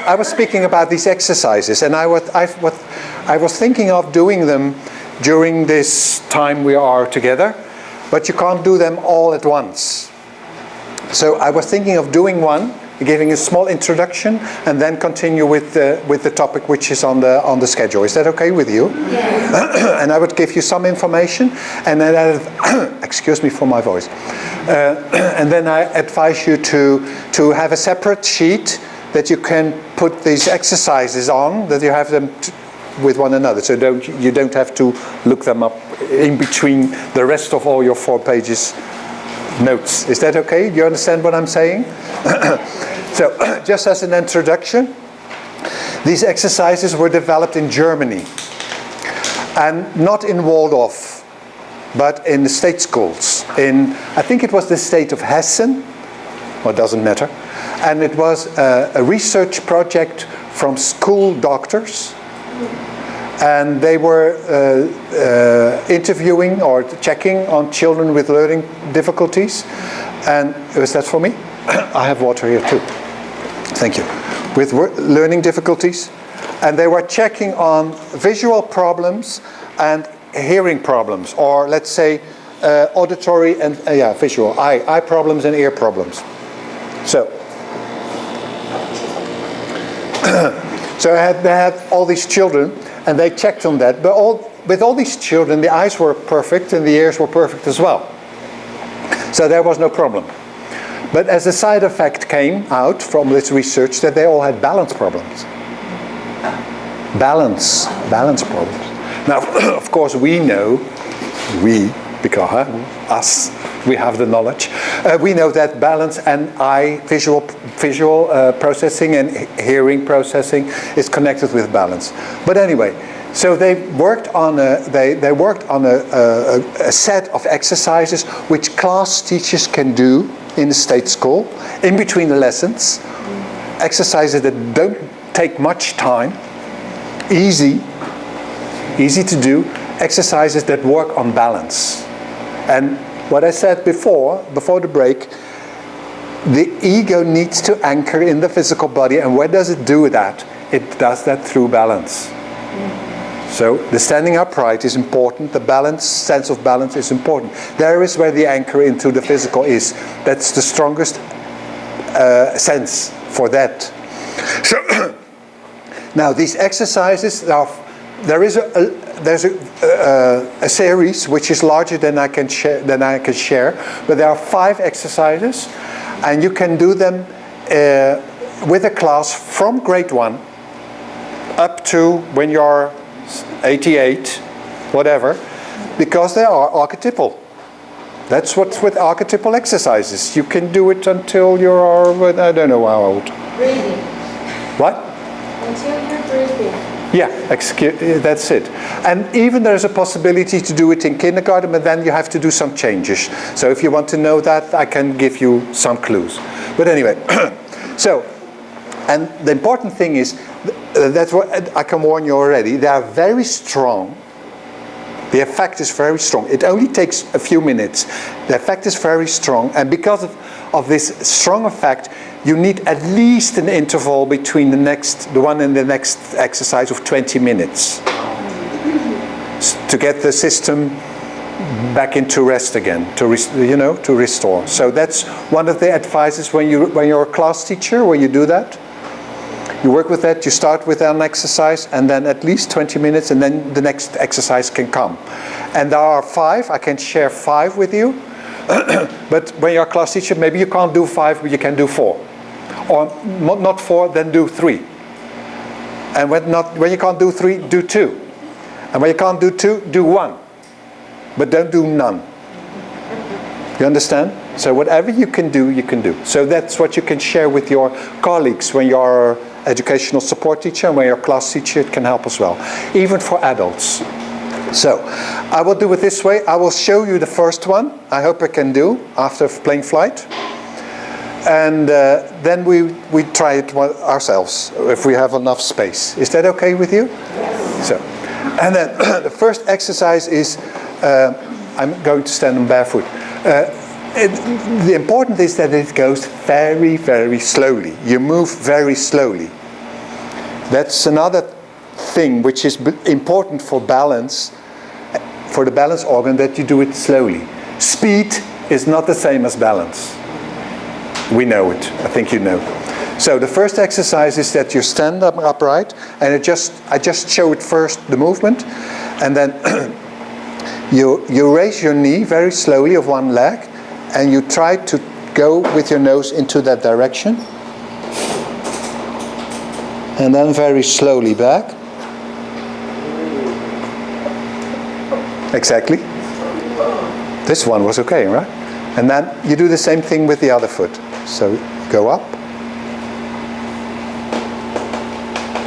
I was speaking about these exercises, and I was thinking of doing them during this time we are together, but you can't do them all at once. So I was thinking of doing one, giving a small introduction, and then continue with the topic which is on the schedule. Is that okay with you? Yes. And I would give you some information, and then excuse me for my voice. And then I advise you to have a separate sheet that you can put these exercises on, that you have them with one another, so you don't have to look them up in between the rest of all your 4 pages notes. Is that okay? Do you understand what I'm saying? So, just as an introduction, these exercises were developed in Germany, and not in Waldorf, but in the state schools. I think it was the state of Hessen, well, it doesn't matter. And it was a research project from school doctors, and they were interviewing or checking on children with learning difficulties. And was that for me? I have water here too. Thank you. With learning difficulties, and they were checking on visual problems and hearing problems, or let's say auditory and visual eye problems and ear problems. So they had all these children, and they checked on that. But with all these children, the eyes were perfect and the ears were perfect as well. So there was no problem. But as a side effect came out from this research that they all had balance problems. Balance problems. Now, of course, we know, because us, we have the knowledge. We know that balance and eye visual processing and hearing processing is connected with balance. But anyway, so they worked on a set of exercises which class teachers can do in the state school in between the lessons. Exercises that don't take much time, easy to do. Exercises that work on balance. And what I said before the break, the ego needs to anchor in the physical body. And where does it do that? It does that through balance. So the standing upright is important. The sense of balance is important. There is where the anchor into the physical is. That's the strongest sense for that. So now these exercises, there's a series which is larger than I can share, but there are 5 exercises, and you can do them with a class from grade 1 up to when you're 88, whatever, because they are archetypal. That's what's with archetypal exercises. You can do it until you're, I don't know how old. Breathing. What? Until you're breathing. Yeah, that's it. And even there's a possibility to do it in kindergarten, but then you have to do some changes. So if you want to know that, I can give you some clues. But anyway, so, and the important thing is, that's what I can warn you already, they are very strong. The effect is very strong. It only takes a few minutes. The effect is very strong, and because of this strong effect, you need at least an interval between the one and the next exercise of 20 minutes to get the system back into rest again, to restore. So that's one of the advices when you're a class teacher, when you do that. You work with that, you start with an exercise, and then at least 20 minutes, and then the next exercise can come. And there are 5, I can share 5 with you. But when you're a class teacher, maybe you can't do 5, but you can do 4. Or not 4, then do 3. And when you can't do 3, do 2. And when you can't do 2, do 1. But don't do none. You understand? So whatever you can do, you can do. So that's what you can share with your colleagues when you're an educational support teacher, and when you're a class teacher, it can help as well. Even for adults. So, I will do it this way. I will show you the first one. I hope I can do after playing flight. And then we try it ourselves, if we have enough space. Is that okay with you? Yes. So, and then the first exercise is, I'm going to stand on barefoot. The important is that it goes very, very slowly. You move very slowly. That's another thing which is important for balance, for the balance organ, that you do it slowly. Speed is not the same as balance. We know it. I think you know. So the first exercise is that you stand up upright, and I just show it first, the movement, and then you raise your knee very slowly of one leg, and you try to go with your nose into that direction, and then very slowly back. Exactly. This one was okay, right? And then you do the same thing with the other foot. So go up.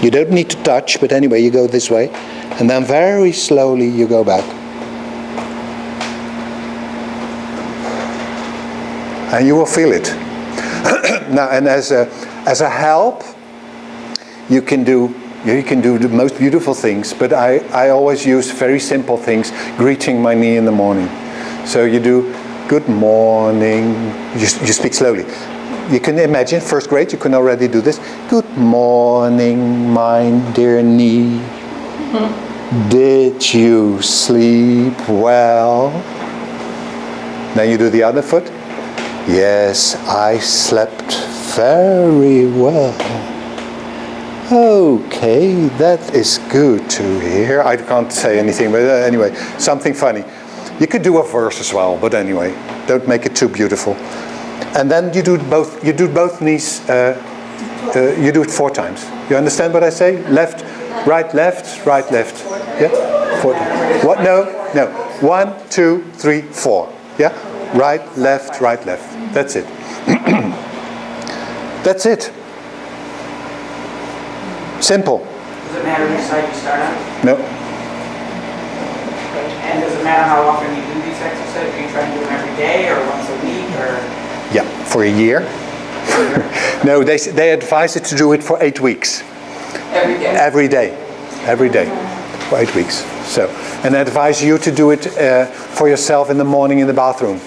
You don't need to touch, but anyway, you go this way. And then very slowly you go back. And you will feel it. Now, and as a help, you can do the most beautiful things, but I always use very simple things, greeting my knee in the morning. So you do, good morning, you speak slowly. You can imagine, first grade, you can already do this. Good morning, my dear knee. Did you sleep well? Then you do the other foot. Yes, I slept very well. Okay, that is good to hear. I can't say anything, but anyway, something funny. You could do a verse as well, but anyway, don't make it too beautiful. And then you do both knees, you do it 4 times. You understand what I say? Left, right, left, right, left. Yeah? 4 times. What? No. 1, 2, 3, 4. Yeah? Right, left, right, left. That's it. That's it. Simple. Does it matter which side you start on? No. And does it matter how often you do these exercises? Are you trying to do them every day or once a week or? Yeah, for a year. No, they advise it to do it for 8 weeks. Every day? Every day. Every day. For 8 weeks. So, and I advise you to do it for yourself in the morning in the bathroom.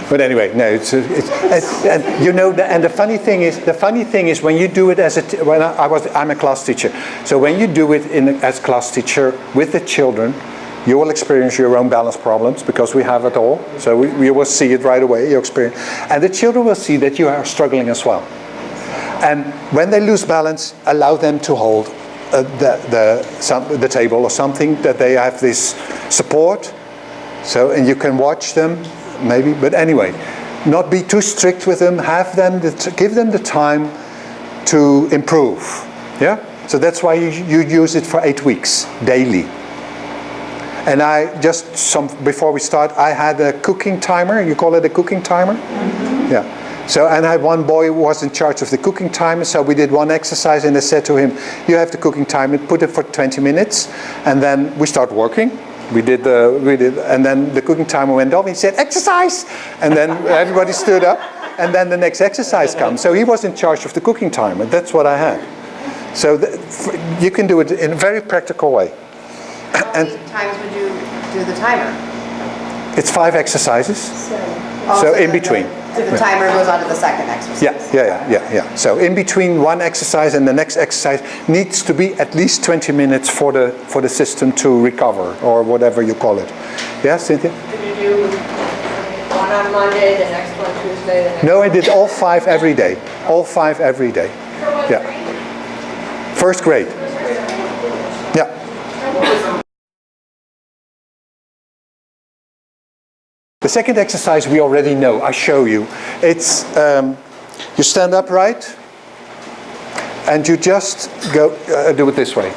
But anyway, no. And you know, and the funny thing is, when you do it I'm a class teacher. So when you do it as class teacher with the children, you will experience your own balance problems because we have it all. So we will see it right away. You experience, and the children will see that you are struggling as well. And when they lose balance, allow them to hold the table or something, that they have this support. So, and you can watch them, maybe, but anyway, not be too strict with them. Give them the time to improve. Yeah. So that's why you use it for 8 weeks daily. And before we start, I had a cooking timer. You call it a cooking timer? Mm-hmm. Yeah. So, and I had one boy who was in charge of the cooking timer. So we did one exercise, and I said to him, "You have the cooking timer. Put it for 20 minutes, and then we start working." We did, and then the cooking timer went off. He said, "Exercise!" And then everybody stood up, and then the next exercise comes. So he was in charge of the cooking timer. That's what I had. So you can do it in a very practical way. How many times would you do the timer? It's 5 exercises. So in between. So the timer goes on to the second exercise. Yeah. So in between one exercise and the next exercise needs to be at least 20 minutes for the system to recover, or whatever you call it. Yeah, Cynthia? Did you do one on Monday, the next one Tuesday, the next No, I did all 5 every day. All 5 every day. Yeah. First grade. Yeah. The second exercise we already know. I show you. It's you stand upright, and you just go, do it this way.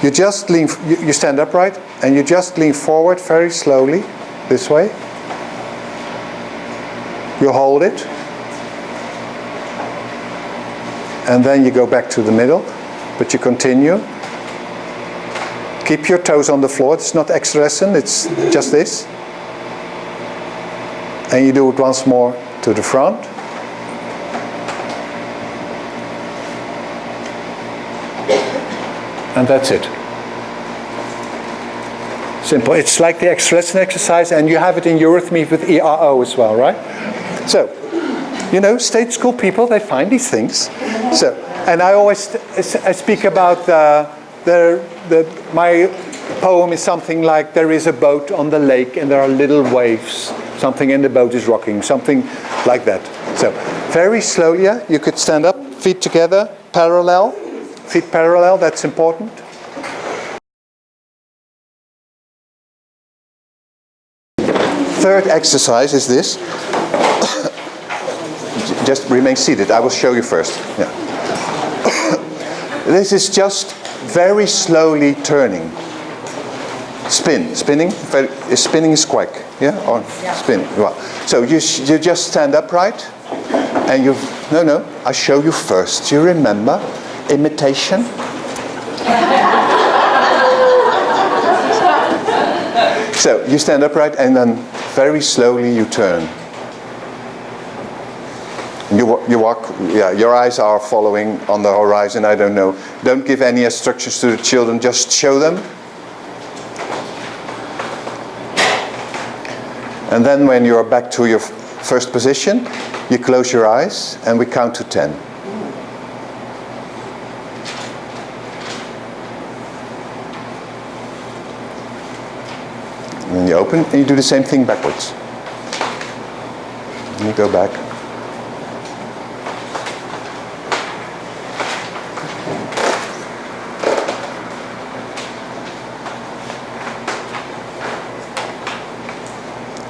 You just lean, you stand upright, and you just lean forward very slowly, this way. You hold it, and then you go back to the middle, but you continue. Keep your toes on the floor. It's not extra lesson, it's just this. And you do it once more to the front. And that's it. Simple. It's like the extra lesson exercise, and you have it in Eurythmy with ERO as well, right? So, you know, state school people, they find these things. So, and I always I speak about my poem is something like, there is a boat on the lake and there are little waves. Something in the boat is rocking, something like that. So, very slowly, yeah, you could stand up, feet together, parallel. Feet parallel, that's important. Third exercise is this. Just remain seated. I will show you first. Yeah. This is just very slowly turning. Spinning. Spinning is quick. Yeah? Or spin. Well, so you just stand upright, and you. No. I show you first. You remember imitation. So you stand upright, and then very slowly you turn. You walk, yeah, your eyes are following on the horizon, I don't know. Don't give any instructions to the children, just show them. And then when you're back to your first position, you close your eyes and we count to 10. And then you open and you do the same thing backwards. And you go back.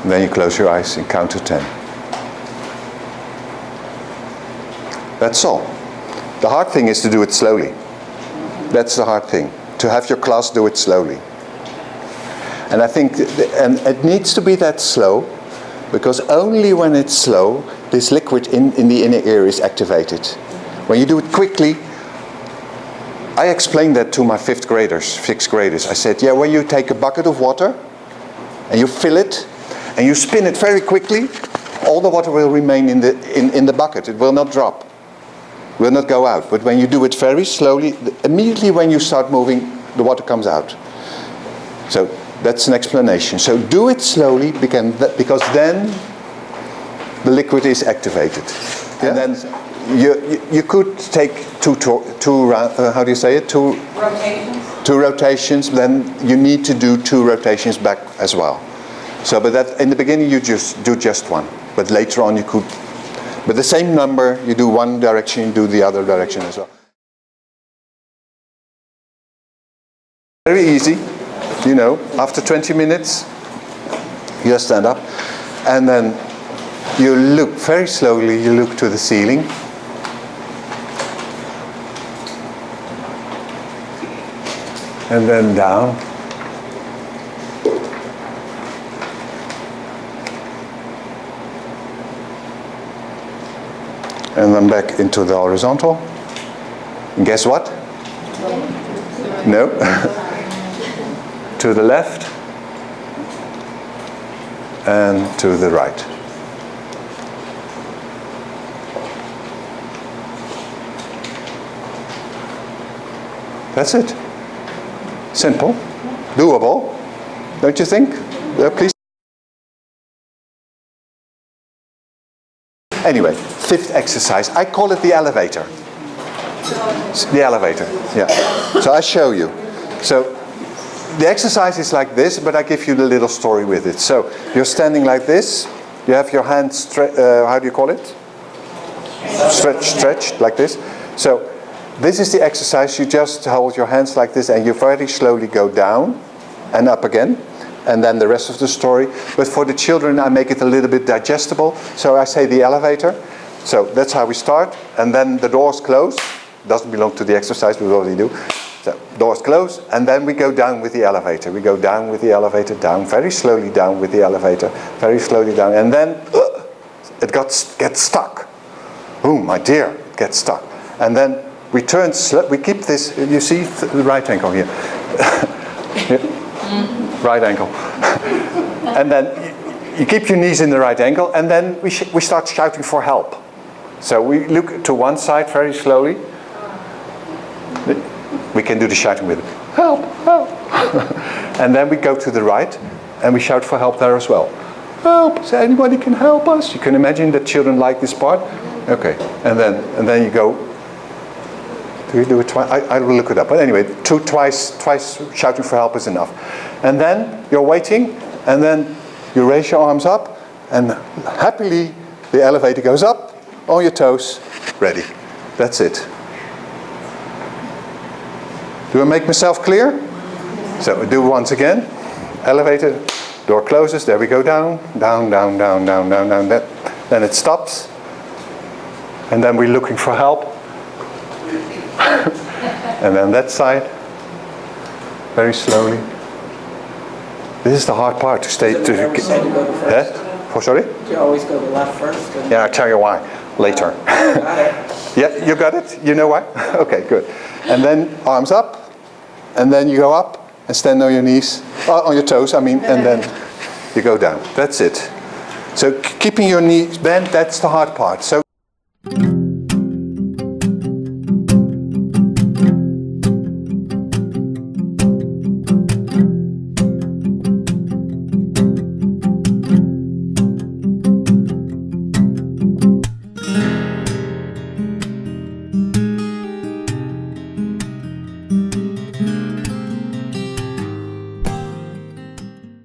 And then you close your eyes and count to 10. That's all. The hard thing is to do it slowly. That's the hard thing. To have your class do it slowly. And I think, and it needs to be that slow, because only when it's slow, this liquid in the inner ear is activated. When you do it quickly, I explained that to my sixth graders. I said, yeah, when you take a bucket of water, and you fill it, and you spin it very quickly, all the water will remain in the bucket. It will not drop. It will not go out. But when you do it very slowly, immediately when you start moving, the water comes out. So that's an explanation. So do it slowly, because then the liquid is activated. Yeah? And then you could take two how do you say it? Two rotations. Then you need to do 2 rotations back as well. So, but that in the beginning you just do just one. But later on you could, but the same number, you do one direction, you do the other direction as well. Very easy, you know. After 20 minutes, you just stand up, and then you look very slowly. You look to the ceiling. And then down. And then back into the horizontal. And guess what? No. To the left. And to the right. That's it. Simple. Doable. Don't you think? Please. Anyway, 5th exercise. I call it the elevator. The elevator, yeah. So I show you. So the exercise is like this, but I give you the little story with it. So you're standing like this. You have your hands, how do you call it? Stretched like this. So this is the exercise. You just hold your hands like this, and you very slowly go down and up again. And then the rest of the story. But for the children, I make it a little bit digestible. So I say the elevator. So that's how we start. And then the doors close. doesn't belong to the exercise, but what we do. So doors close, and then we go down with the elevator. We go down with the elevator, down, very slowly down with the elevator, very slowly down, and then it gets stuck. Oh my dear, it gets stuck. And then we turn, we keep this, you see the right ankle here. Right ankle. And then you keep your knees in the right angle, and then we start shouting for help. So we look to one side very slowly. We can do the shouting with it. Help, help. And then we go to the right, and we shout for help there as well. Help, so anybody can help us. You can imagine that children like this part. Okay, and then you go. Do we do it twice? I will look it up. But anyway, twice shouting for help is enough. And then you're waiting, and then you raise your arms up, and happily the elevator goes up, on your toes, ready. That's it. Do I make myself clear? So we do once again. Elevator, door closes, there we go down, down, down, down, down, down, down. Then it stops. And then we're looking for help. And then that side, very slowly. This is the hard part to stay. Is it never said to go to first? Oh, sorry? Do you always go to left first? Yeah, I'll tell you why later. Got it. Yeah, you got it? You know why? Okay, good. And then arms up, and then you go up and stand on your knees, on your toes, I mean, and then you go down. That's it. So keeping your knees bent, that's the hard part. So